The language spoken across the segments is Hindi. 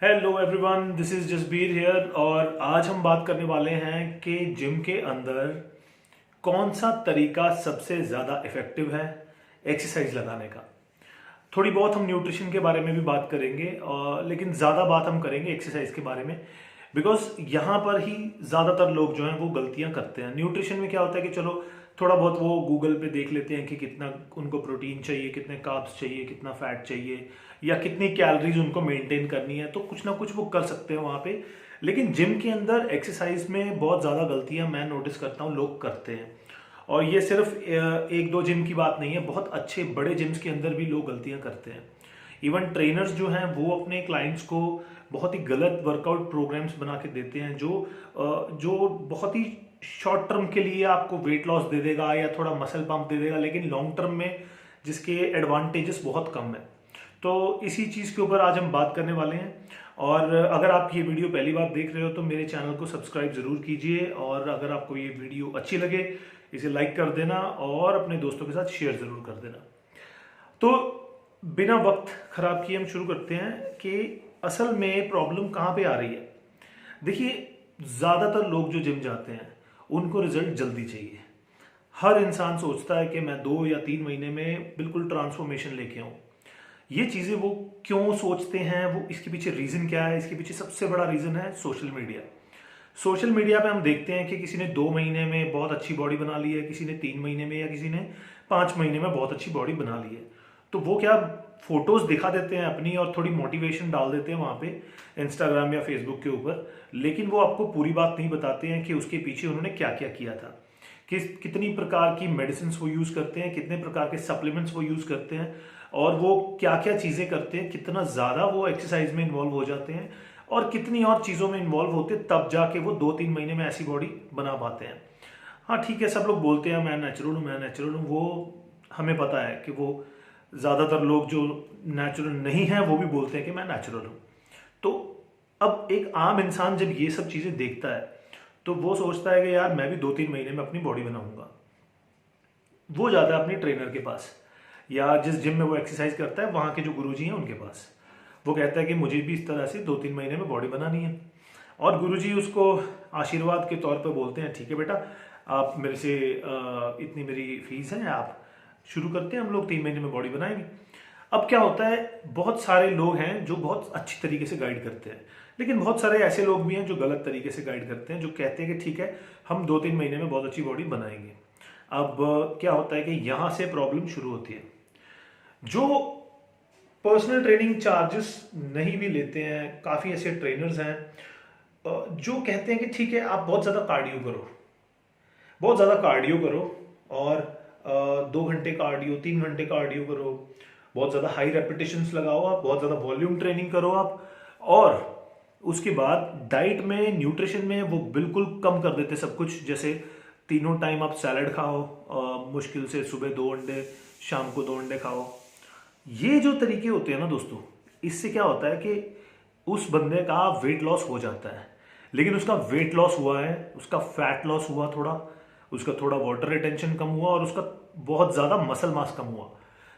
Hello everyone, this is Jasbir here. और आज हम बात करने वाले हैं कि जिम के अंदर कौन सा तरीका सबसे ज़्यादा इफेक्टिव है एक्सरसाइज लगाने का। थोड़ी बहुत हम न्यूट्रिशन के बारे में भी बात करेंगे, लेकिन ज़्यादा बात हम करेंगे एक्सरसाइज के बारे में। बिकॉज यहाँ पर ही ज़्यादातर लोग जो हैं वो गलतियाँ करते हैं। न्यूट्रिशन में क्या होता है कि चलो थोड़ा बहुत वो गूगल पे देख लेते हैं कि कितना उनको प्रोटीन चाहिए, कितने कार्ब्स चाहिए, कितना फैट चाहिए, या कितनी कैलोरीज उनको मेंटेन करनी है, तो कुछ ना कुछ वो कर सकते हैं वहाँ पे। लेकिन जिम के अंदर एक्सरसाइज में बहुत ज़्यादा गलतियाँ मैं नोटिस करता हूँ लोग करते हैं। और ये सिर्फ एक दो जिम की बात नहीं है, बहुत अच्छे बड़े जिम्स के अंदर भी लोग गलतियाँ करते हैं। इवन ट्रेनर्स जो हैं वो अपने क्लाइंट्स को बहुत ही गलत वर्कआउट प्रोग्राम्स बना के देते हैं, जो बहुत ही शॉर्ट टर्म के लिए आपको वेट लॉस दे देगा या थोड़ा मसल पंप दे देगा, लेकिन लॉन्ग टर्म में जिसके एडवांटेजेस बहुत कम है। तो इसी चीज़ के ऊपर आज हम बात करने वाले हैं। और अगर आप ये वीडियो पहली बार देख रहे हो तो मेरे चैनल को सब्सक्राइब ज़रूर कीजिए, और अगर आपको ये वीडियो अच्छी लगे इसे लाइक कर देना और अपने दोस्तों के साथ शेयर ज़रूर कर देना। तो बिना वक्त खराब किए हम शुरू करते हैं कि असल में प्रॉब्लम कहाँ पे आ रही है। देखिए, ज़्यादातर लोग जो जिम जाते हैं उनको रिजल्ट जल्दी चाहिए। हर इंसान सोचता है कि मैं 2 या 3 महीने में बिल्कुल ट्रांसफॉर्मेशन लेके आऊँ। ये चीज़ें वो क्यों सोचते हैं, वो इसके पीछे रीज़न क्या है? इसके पीछे सबसे बड़ा रीज़न है सोशल मीडिया। सोशल मीडिया पे हम देखते हैं कि किसी ने 2 महीने में बहुत अच्छी बॉडी बना ली है, किसी ने 3 महीने में, या किसी ने 5 महीने में बहुत अच्छी बॉडी बना ली है। तो वो क्या फोटोज दिखा देते हैं अपनी और थोड़ी मोटिवेशन डाल देते हैं वहाँ पे इंस्टाग्राम या फेसबुक के ऊपर, लेकिन वो आपको पूरी बात नहीं बताते हैं कि उसके पीछे उन्होंने क्या क्या किया था, कितनी प्रकार की मेडिसिन वो यूज़ करते हैं, कितने प्रकार के सप्लीमेंट्स वो यूज़ करते हैं, और वो क्या क्या चीज़ें करते हैं, कितना ज़्यादा वो एक्सरसाइज में इन्वॉल्व हो जाते हैं, और कितनी और चीज़ों में इन्वॉल्व होते हैं, तब जाके वो 2-3 महीने में ऐसी बॉडी बना पाते हैं। हाँ ठीक है, सब लोग बोलते हैं मैं नेचुरल हूँ, मैं नेचुरल हूँ। वो हमें पता है कि वो ज़्यादातर लोग जो नेचुरल नहीं है वो भी बोलते हैं कि मैं नेचुरल हूँ। तो अब एक आम इंसान जब ये सब चीज़ें देखता है तो वो सोचता है कि यार मैं भी 2-3 महीने में अपनी बॉडी बनाऊंगा। वो जाता है अपनी ट्रेनर के पास, या जिस जिम में वो एक्सरसाइज करता है वहाँ के जो गुरुजी हैं उनके पास। वो कहता है कि मुझे भी इस तरह से 2-3 महीने में बॉडी बनानी है। और गुरुजी उसको आशीर्वाद के तौर पर बोलते हैं, ठीक है बेटा, आप मेरे से इतनी मेरी फीस है, आप शुरू करते हैं, हम लोग 3 महीने में बॉडी बनाएंगे। अब क्या होता है, बहुत सारे लोग हैं जो बहुत अच्छी तरीके से गाइड करते हैं, लेकिन बहुत सारे ऐसे लोग भी हैं जो गलत तरीके से गाइड करते हैं, जो कहते हैं कि ठीक है हम 2-3 महीने में बहुत अच्छी बॉडी बनाएंगे। अब क्या होता है कि यहाँ से प्रॉब्लम शुरू होती है। जो पर्सनल ट्रेनिंग चार्जेस नहीं भी लेते हैं, काफ़ी ऐसे ट्रेनर्स हैं जो कहते हैं कि ठीक है आप बहुत ज़्यादा कार्डियो करो, बहुत ज़्यादा कार्डियो करो, और 2 घंटे कार्डियो, 3 घंटे कार्डियो करो, बहुत ज़्यादा हाई रेपिटेशंस लगाओ, आप बहुत ज़्यादा वॉल्यूम ट्रेनिंग करो आप, और उसके बाद डाइट में, न्यूट्रिशन में वो बिल्कुल कम कर देते सब कुछ। जैसे तीनों टाइम आप सैलड खाओ, मुश्किल से सुबह 2 अंडे, शाम को 2 अंडे खाओ। ये जो तरीके होते हैं ना दोस्तों, इससे क्या होता है कि उस बंदे का वेट लॉस हो जाता है, लेकिन उसका वेट लॉस हुआ है, उसका फैट लॉस हुआ थोड़ा, उसका थोड़ा वाटर रिटेंशन कम हुआ, और उसका बहुत ज़्यादा मसल मास कम हुआ।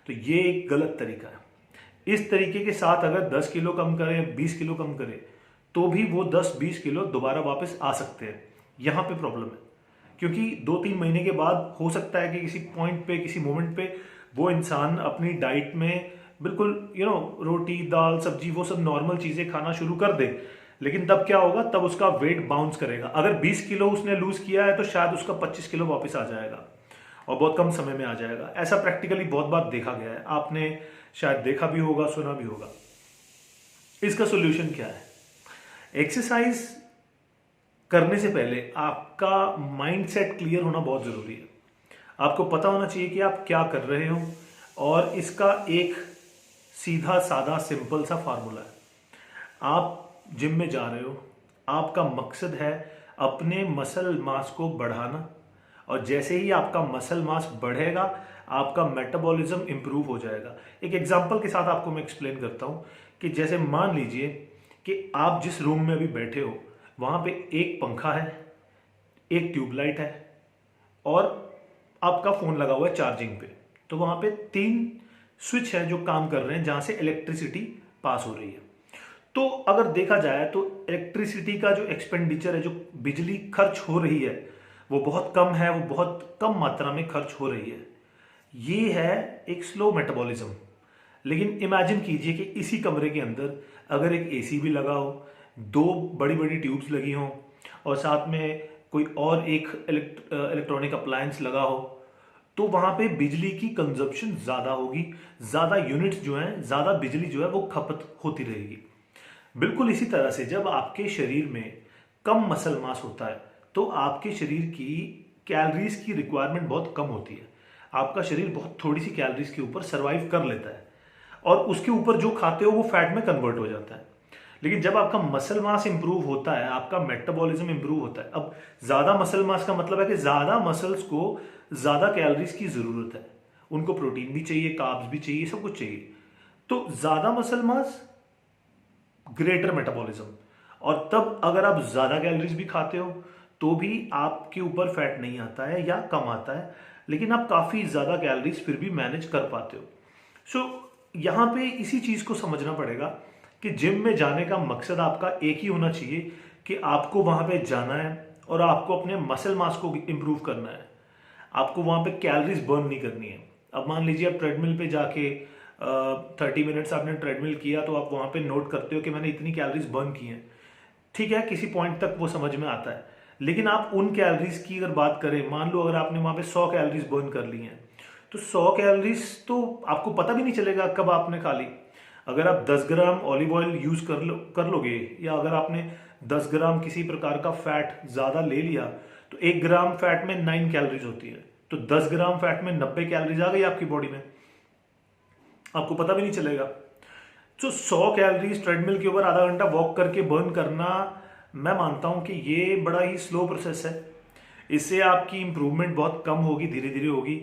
तो ये एक गलत तरीका है। इस तरीके के साथ अगर 10 किलो कम करे, 20 किलो कम करे, तो भी वो 10-20 किलो दोबारा वापस आ सकते हैं। यहाँ पे प्रॉब्लम है, क्योंकि 2-3 महीने के बाद हो सकता है कि किसी पॉइंट पे, किसी मोमेंट पे वो इंसान अपनी डाइट में बिल्कुल रोटी, दाल, सब्जी, वो सब नॉर्मल चीज़ें खाना शुरू कर दे। लेकिन तब क्या होगा, तब उसका वेट बाउंस करेगा। अगर 20 किलो उसने लूज किया है तो शायद उसका 25 किलो वापस आ जाएगा, और बहुत कम समय में आ जाएगा। ऐसा प्रैक्टिकली बहुत बार देखा गया है, आपने शायद देखा भी होगा, सुना भी होगा। इसका सोल्यूशन क्या है? एक्सरसाइज करने से पहले आपका माइंडसेट क्लियर होना बहुत जरूरी है। आपको पता होना चाहिए कि आप क्या कर रहे हो, और इसका एक सीधा साधा सिंपल सा फार्मूला है। आप जिम में जा रहे हो, आपका मकसद है अपने मसल मास को बढ़ाना, और जैसे ही आपका मसल मास बढ़ेगा आपका मेटाबॉलिज्म इंप्रूव हो जाएगा। एक एग्जांपल के साथ आपको मैं एक्सप्लेन करता हूं कि जैसे मान लीजिए कि आप जिस रूम में अभी बैठे हो वहां पे एक पंखा है, एक ट्यूबलाइट है, और आपका फोन लगा हुआ है चार्जिंग पे। तो वहां पे 3 स्विच है जो काम कर रहे हैं, जहां से इलेक्ट्रिसिटी पास हो रही है। तो अगर देखा जाए तो इलेक्ट्रिसिटी का जो एक्सपेंडिचर है, जो बिजली खर्च हो रही है, वो बहुत कम है, वो बहुत कम मात्रा में खर्च हो रही है। ये है एक स्लो मेटाबॉलिज्म। लेकिन इमेजिन कीजिए कि इसी कमरे के अंदर अगर एक एसी भी लगा हो, दो बड़ी बड़ी ट्यूब्स लगी हों और साथ में कोई और एक इलेक्ट्रॉनिक अप्लायंस लगा हो, तो वहां पे बिजली की कंजप्शन ज्यादा होगी, ज्यादा यूनिट्स जो हैं, ज्यादा बिजली जो है वो खपत होती रहेगी। बिल्कुल इसी तरह से जब आपके शरीर में कम मसल मास होता है तो आपके शरीर की कैलोरीज की रिक्वायरमेंट बहुत कम होती है। आपका शरीर बहुत थोड़ी सी कैलोरीज के ऊपर सरवाइव कर लेता है और उसके ऊपर जो खाते हो वो फैट में कन्वर्ट हो जाता है। लेकिन जब आपका मसल मास इंप्रूव होता है, आपका मेटाबॉलिज्म इंप्रूव होता है। अब ज्यादा मसल मास का मतलब है कि ज्यादा मसल्स को ज्यादा कैलोरीज की जरूरत है, उनको प्रोटीन भी चाहिए, कार्ब्स भी चाहिए, सब कुछ चाहिए। तो ज्यादा मसल मास, ग्रेटर मेटाबॉलिज्म। और तब अगर आप ज्यादा कैलोरीज भी खाते हो तो भी आपके ऊपर फैट नहीं आता है या कम आता है, लेकिन आप काफी ज्यादा कैलोरीज फिर भी मैनेज कर पाते हो। सो यहां पे इसी चीज को समझना पड़ेगा कि जिम में जाने का मकसद आपका एक ही होना चाहिए कि आपको वहां पे जाना है और आपको अपने मसल मास को इंप्रूव करना है। आपको वहां पे कैलोरीज बर्न नहीं करनी है। अब मान लीजिए आप ट्रेडमिल पे जाके 30 मिनट्स आपने ट्रेडमिल किया तो आप वहां पे नोट करते हो कि मैंने इतनी कैलोरीज बर्न की हैं। ठीक है, किसी पॉइंट तक वो समझ में आता है। लेकिन आप उन कैलोरीज की अगर बात करें, मान लो अगर आपने वहां पे 100 कैलोरीज बर्न कर ली हैं, तो 100 कैलोरीज तो आपको पता भी नहीं चलेगा कब आपने खा ली। अगर आप 10 ग्राम ऑलिव ऑयल यूज कर लोगे, या अगर आपने 10 ग्राम किसी प्रकार का फैट ज्यादा ले लिया, तो 1 ग्राम फैट में 9 कैलोरीज होती है, तो 10 ग्राम फैट में 90 कैलोरीज आ गई आपकी बॉडी में, आपको पता भी नहीं चलेगा। तो 100 कैलोरीज ट्रेडमिल के ऊपर आधा घंटा वॉक करके बर्न करना, मैं मानता हूं कि ये बड़ा ही स्लो प्रोसेस है। इससे आपकी इंप्रूवमेंट बहुत कम होगी, धीरे धीरे होगी।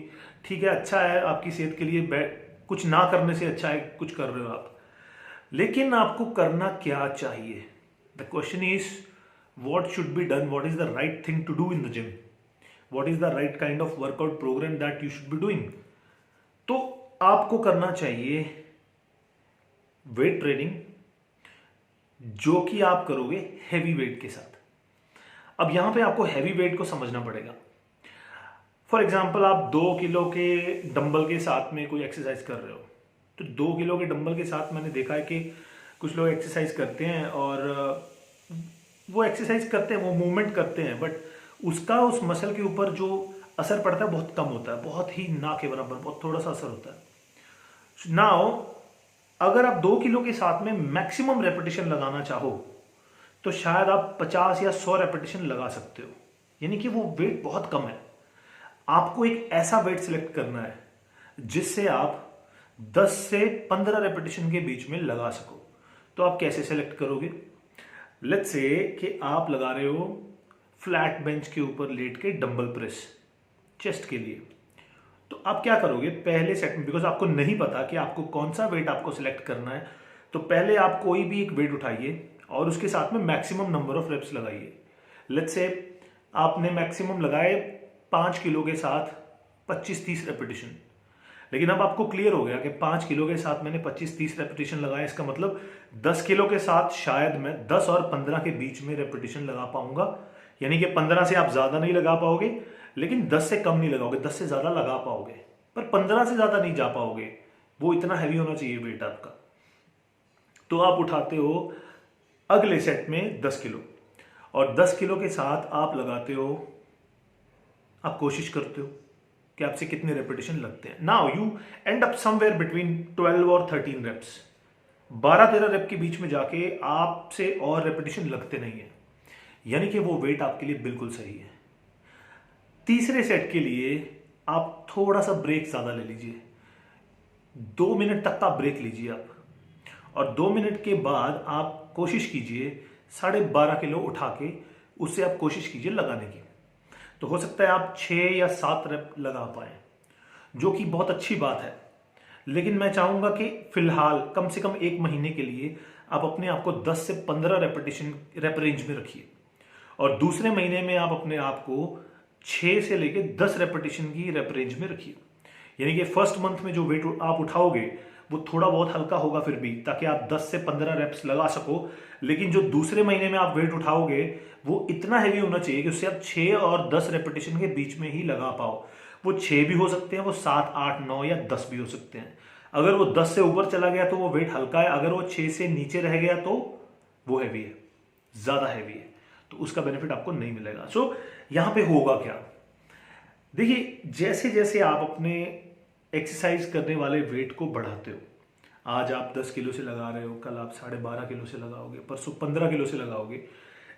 ठीक है, अच्छा है आपकी सेहत के लिए, कुछ ना करने से अच्छा है कुछ कर रहे हो आप। लेकिन आपको करना क्या चाहिए? The question is what should be done, what is the right thing to do in the gym, what is the right kind of workout programme that you should be doing. तो आपको करना चाहिए वेट ट्रेनिंग, जो कि आप करोगे हैवी वेट के साथ। अब यहां पे आपको हैवी वेट को समझना पड़ेगा। फॉर एग्जाम्पल, आप 2 किलो के डंबल के साथ में कोई एक्सरसाइज कर रहे हो, तो 2 किलो के डंबल के साथ मैंने देखा है कि कुछ लोग एक्सरसाइज करते हैं और वो एक्सरसाइज करते हैं, वो मूवमेंट करते हैं, बट उसका उस मसल के ऊपर जो असर पड़ता है बहुत कम होता है, बहुत ही ना के बराबर, बहुत थोड़ा सा असर होता है। नाउ अगर आप 2 किलो के साथ में मैक्सिमम रेपिटेशन लगाना चाहो तो शायद आप 50 या 100 रेपिटेशन लगा सकते हो, यानी कि वो वेट बहुत कम है। आपको एक ऐसा वेट सिलेक्ट करना है जिससे आप 10 से 15 रेपिटेशन के बीच में लगा सको। तो आप कैसे सिलेक्ट करोगे? लेट्स से कि आप लगा रहे हो फ्लैट बेंच के ऊपर लेट के डंबल प्रेस चेस्ट के लिए। तो आप क्या करोगे पहले सेट में, बिकॉज आपको नहीं पता कि आपको कौन सा वेट आपको सिलेक्ट करना है, तो पहले आप कोई भी एक वेट उठाइए और उसके साथ में मैक्सिमम नंबर ऑफ रेप्स लगाइए। लेट्स से आपने मैक्सिमम लगाए 5 किलो के साथ 25-30 रेपिटेशन। लेकिन अब आपको क्लियर हो गया कि 5 किलो के साथ मैंने 25-30 रेपिटेशन लगाया, इसका मतलब 10 किलो के साथ शायद मैं 10 और 15 के बीच में रेपिटेशन लगा पाऊंगा। यानी कि 15 से आप ज्यादा नहीं लगा पाओगे, लेकिन 10 से कम नहीं लगाओगे, 10 से ज्यादा लगा पाओगे, पर 15 से ज्यादा नहीं जा पाओगे। वो इतना हैवी होना चाहिए वेट आपका। तो आप उठाते हो अगले सेट में 10 किलो, और 10 किलो के साथ आप लगाते हो, आप कोशिश करते हो कि आपसे कितने रेपिटेशन लगते हैं। Now you and up somewhere between 12 और 13 रेप्स। 12-13 रेप के बीच में जाके आपसे और रेपिटेशन लगते नहीं है, यानी कि वो वेट आपके लिए बिल्कुल सही है। तीसरे सेट के लिए आप थोड़ा सा ब्रेक ज्यादा ले लीजिए, 2 मिनट तक का ब्रेक लीजिए आप, और 2 मिनट के बाद आप कोशिश कीजिए 12.5 किलो उठा के उससे आप कोशिश कीजिए लगाने की। तो हो सकता है आप 6 या 7 रेप लगा पाए, जो कि बहुत अच्छी बात है। लेकिन मैं चाहूंगा कि फिलहाल कम से कम 1 महीने के लिए आप अपने आप को 10 से 15 रेपिटेशन रेप रेंज में रखिए, और दूसरे महीने में आप अपने आप को 6 से लेकर 10 रेपिटेशन की रेप रेंज में रखिए। यानी कि फर्स्ट मंथ में जो वेट आप उठाओगे वो थोड़ा बहुत हल्का होगा फिर भी, ताकि आप 10 से 15 रेप्स लगा सको। लेकिन जो दूसरे महीने में आप वेट उठाओगे वो इतना हैवी होना चाहिए कि उससे आप 6 और 10 रेपिटेशन के बीच में ही लगा पाओ। वो 6 भी हो सकते हैं, वो 7, 8, 9 या 10 भी हो सकते हैं। अगर वो 10 से ऊपर चला गया तो वो वेट हल्का है, अगर वो 6 से नीचे रह गया तो वो हैवी है, ज्यादा हैवी है, तो उसका बेनिफिट आपको नहीं मिलेगा। सो यहां पे होगा क्या, देखिए जैसे जैसे आप अपने एक्सरसाइज करने वाले वेट को बढ़ाते हो, आज आप 10 किलो से लगा रहे हो, कल आप 12.5 किलो से लगाओगे, परसों 15 किलो से लगाओगे,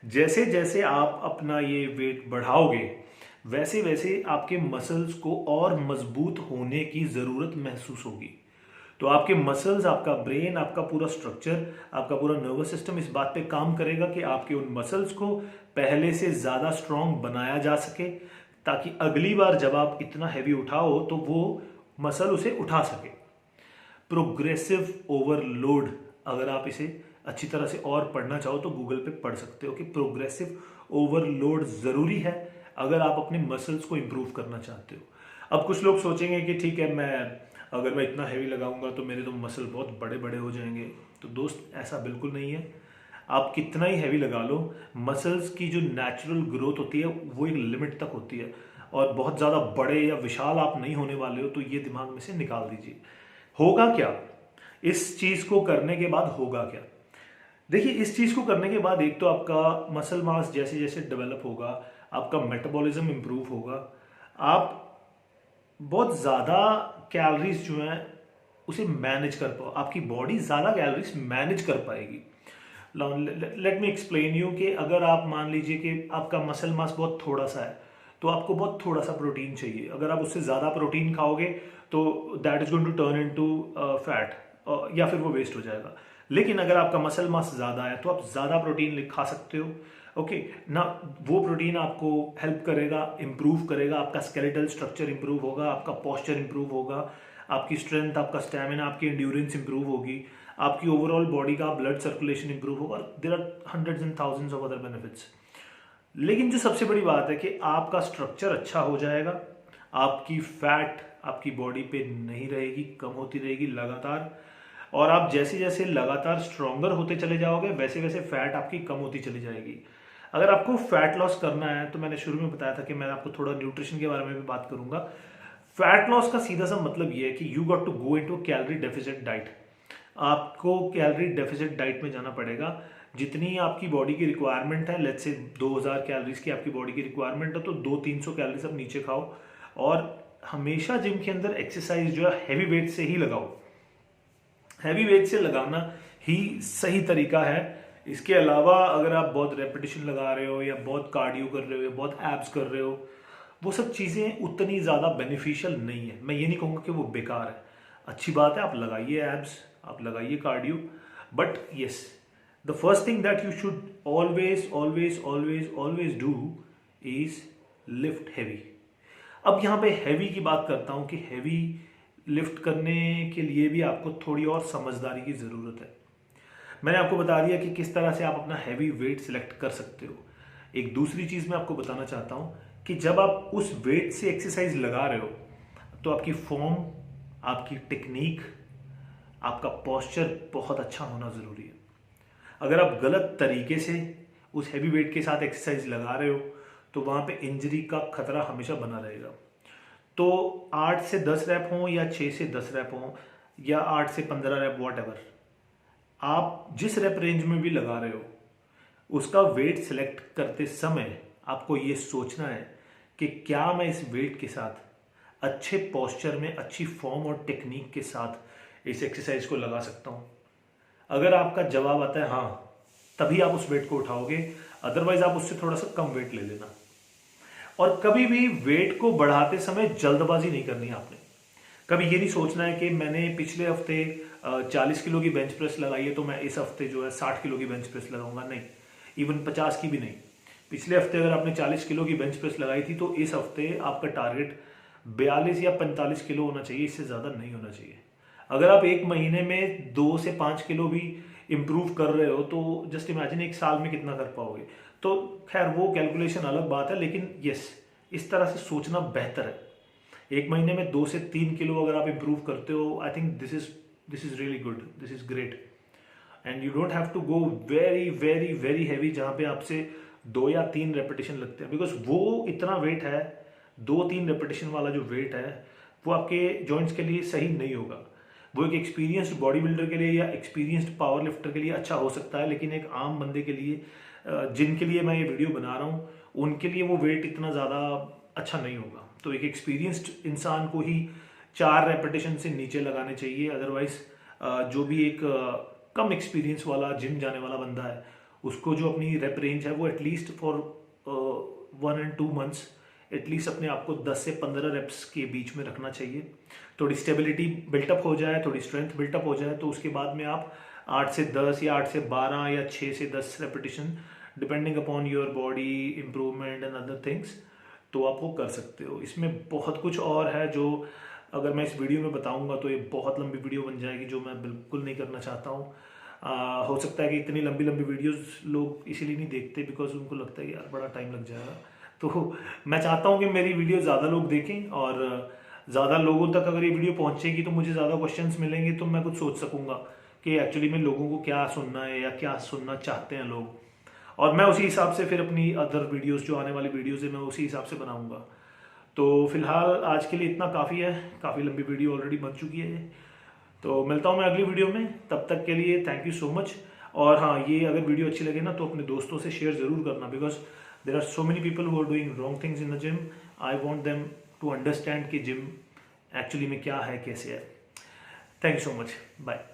जैसे जैसे आप अपना ये वेट बढ़ाओगे वैसे वैसे आपके मसल्स को और मजबूत होने की जरूरत महसूस होगी। तो आपके मसल्स, आपका ब्रेन, आपका पूरा स्ट्रक्चर, आपका पूरा नर्वस सिस्टम इस बात पे काम करेगा कि आपके उन मसल्स को पहले से ज्यादा स्ट्रांग बनाया जा सके, ताकि अगली बार जब आप इतना हैवी उठाओ तो वो मसल उसे उठा सके। प्रोग्रेसिव ओवरलोड, अगर आप इसे अच्छी तरह से और पढ़ना चाहो तो गूगल पे पढ़ सकते हो कि प्रोग्रेसिव ओवरलोड जरूरी है अगर आप अपने मसल्स को इंप्रूव करना चाहते हो। अब कुछ लोग सोचेंगे कि ठीक है, अगर मैं इतना हैवी लगाऊंगा तो मेरे तो मसल बहुत बड़े बड़े हो जाएंगे। तो दोस्त ऐसा बिल्कुल नहीं है। आप कितना ही हैवी लगा लो, मसल्स की जो नेचुरल ग्रोथ होती है वो एक लिमिट तक होती है, और बहुत ज़्यादा बड़े या विशाल आप नहीं होने वाले हो, तो ये दिमाग में से निकाल दीजिए। होगा क्या इस चीज़ को करने के बाद, होगा क्या? देखिए, इस चीज़ को करने के बाद एक तो आपका मसल मास जैसे जैसे डेवलप होगा, आपका मेटाबॉलिज्म इंप्रूव होगा, आप बहुत ज़्यादा कैलोरीज जो हैं उसे मैनेज कर पाओ, आपकी बॉडी ज़्यादा कैलोरीज मैनेज कर पाएगी। लेट मी एक्सप्लेन यू कि अगर आप मान लीजिए कि आपका मसल मास बहुत थोड़ा सा है तो आपको बहुत थोड़ा सा प्रोटीन चाहिए। अगर आप उससे ज़्यादा प्रोटीन खाओगे तो that is going to turn into fat, या फिर वो वेस्ट हो जाएगा। लेकिन अगर आपका मसल मास ज़्यादा है तो आप ज़्यादा प्रोटीन खा सकते हो। ओके ना, वो प्रोटीन आपको हेल्प करेगा, इंप्रूव करेगा, आपका स्केलेटल स्ट्रक्चर इंप्रूव होगा, आपका पोस्चर इंप्रूव होगा, आपकी स्ट्रेंथ, आपका स्टैमिना, आपकी एंड्योरेंस इंप्रूव होगी, आपकी ओवरऑल बॉडी का ब्लड सर्कुलेशन इंप्रूव होगा। There are hundreds and thousands of other benefits. लेकिन जो सबसे बड़ी बात है कि आपका स्ट्रक्चर अच्छा हो जाएगा, आपकी फैट आपकी बॉडी पे नहीं रहेगी, कम होती रहेगी लगातार, और आप जैसे जैसे लगातार स्ट्रॉन्गर होते चले जाओगे वैसे वैसे फैट आपकी कम होती चली जाएगी। अगर आपको फैट लॉस करना है तो मैंने शुरू में बताया था कि मैं आपको थोड़ा न्यूट्रिशन के बारे में भी बात करूंगा। फैट लॉस का सीधा सा मतलब ये है कि you got to go into calorie deficit diet. आपको कैलोरी डेफिसिट डाइट में जाना पड़ेगा। जितनी आपकी बॉडी की रिक्वायरमेंट है, लेट्स से 2000 कैलोरीज की आपकी बॉडी की रिक्वायरमेंट है, तो 200-300 कैलोरीज आप नीचे खाओ, और हमेशा जिम के अंदर एक्सरसाइज जो है हैवी वेट से ही लगाओ। हैवी वेट से लगाना ही सही तरीका है। इसके अलावा अगर आप बहुत रेपिटेशन लगा रहे हो या बहुत कार्डियो कर रहे हो या बहुत एब्स कर रहे हो, वो सब चीज़ें उतनी ज़्यादा बेनिफिशियल नहीं है। मैं ये नहीं कहूँगा कि वो बेकार है, अच्छी बात है, आप लगाइए एब्स, आप लगाइए cardio, but yes, the first thing that you should always always always always do is lift heavy. अब यहाँ पे हैवी की बात करता हूँ कि हैवी लिफ्ट करने के लिए भी आपको थोड़ी और समझदारी की ज़रूरत है। मैंने आपको बता दिया कि किस तरह से आप अपना हैवी वेट सिलेक्ट कर सकते हो। एक दूसरी चीज़ मैं आपको बताना चाहता हूँ कि जब आप उस वेट से एक्सरसाइज लगा रहे हो तो आपकी फॉर्म, आपकी टेक्निक, आपका पोस्चर बहुत अच्छा होना ज़रूरी है। अगर आप गलत तरीके से उस हैवी वेट के साथ एक्सरसाइज लगा रहे हो तो वहाँ पे इंजरी का खतरा हमेशा बना रहेगा। तो 8 से 10 रैप हों या 6 से 10 रैप हों या 8 से 15 रैप, वॉट एवर, आप जिस रैप रेंज में भी लगा रहे हो उसका वेट सिलेक्ट करते समय आपको ये सोचना है कि क्या मैं इस वेट के साथ अच्छे पोस्चर में, अच्छी फॉर्म और टेक्निक के साथ इस एक्सरसाइज को लगा सकता हूँ। अगर आपका जवाब आता है हाँ, तभी आप उस वेट को उठाओगे, अदरवाइज आप उससे थोड़ा सा कम वेट ले लेना। और कभी भी वेट को बढ़ाते समय जल्दबाजी नहीं करनी है आपने। कभी ये नहीं सोचना है कि मैंने पिछले हफ्ते 40 किलो की बेंच प्रेस लगाई है तो मैं इस हफ्ते जो है 60 किलो की बेंच प्रेस लगाऊंगा। नहीं, इवन 50 की भी नहीं। पिछले हफ्ते अगर आपने 40 किलो की बेंच प्रेस लगाई थी तो इस हफ्ते आपका टारगेट 42 या 45 किलो होना चाहिए, इससे ज़्यादा नहीं होना चाहिए। अगर आप एक महीने में 2 से 5 किलो भी इम्प्रूव कर रहे हो तो जस्ट इमेजिन एक साल में कितना कर पाओगे। तो खैर वो कैलकुलेशन अलग बात है, लेकिन यस, इस तरह से सोचना बेहतर है। एक महीने में 2 से 3 किलो अगर आप इम्प्रूव करते हो, I think this is this is really good, this is great. And you don't have to go very very very heavy जहाँ पे आपसे 2 या 3 रेपिटेशन लगते हैं, बिकॉज वो इतना वेट है, 2-3 रेपिटेशन वाला जो वेट है वो आपके जॉइंट्स के लिए सही नहीं होगा। वो एक एक्सपीरियंस्ड बॉडी बिल्डर के लिए या एक्सपीरियंस्ड पावर लिफ्टर के लिए अच्छा हो सकता है, लेकिन एक आम बंदे के लिए जिनके लिए मैं ये वीडियो बना रहा हूँ उनके लिए वो वेट इतना ज़्यादा अच्छा नहीं होगा। तो एक एक्सपीरियंस्ड इंसान को ही 4 रेपिटेशन से नीचे लगाने चाहिए, अदरवाइज जो भी एक कम एक्सपीरियंस वाला जिम जाने वाला बंदा है उसको जो अपनी रेप रेंज है वो at least for 1 and 2 months at least अपने आप को 10 से 15 रेप्स के बीच में रखना चाहिए। थोड़ी स्टेबिलिटी बिल्टअप हो जाए, थोड़ी स्ट्रेंथ बिल्टअप हो जाए, तो उसके बाद में आप 8 से 10 या 8 से 12 या 6 से 10 repetition depending upon your body improvement and other things, तो आप वो कर सकते हो। इसमें बहुत कुछ और है जो अगर मैं इस वीडियो में बताऊंगा तो ये बहुत लंबी वीडियो बन जाएगी, जो मैं बिल्कुल नहीं करना चाहता हूँ। हो सकता है कि इतनी लंबी लंबी वीडियोस लोग इसीलिए नहीं देखते बिकॉज उनको लगता है कि यार बड़ा टाइम लग जाएगा। तो मैं चाहता हूँ कि मेरी वीडियो ज़्यादा लोग देखें और ज़्यादा लोगों तक अगर ये वीडियो पहुँचेगी तो मुझे ज़्यादा क्वेश्चंस मिलेंगे, तो मैं कुछ सोच सकूँगा कि एक्चुअली में लोगों को क्या सुनना है या क्या सुनना चाहते हैं लोग, और मैं उसी हिसाब से फिर अपनी अदर वीडियोस जो आने वाली वीडियोस है मैं उसी हिसाब से बनाऊँगा। तो फिलहाल आज के लिए इतना काफ़ी है, काफ़ी लंबी वीडियो ऑलरेडी बन चुकी है। तो मिलता हूँ मैं अगली वीडियो में, तब तक के लिए थैंक यू सो मच। और हाँ, ये अगर वीडियो अच्छी लगे ना तो अपने दोस्तों से शेयर ज़रूर करना, because there are so many people who are doing wrong things in the gym. I want them to understand कि जिम एक्चुअली में क्या है, कैसे है। Thank you so much, bye.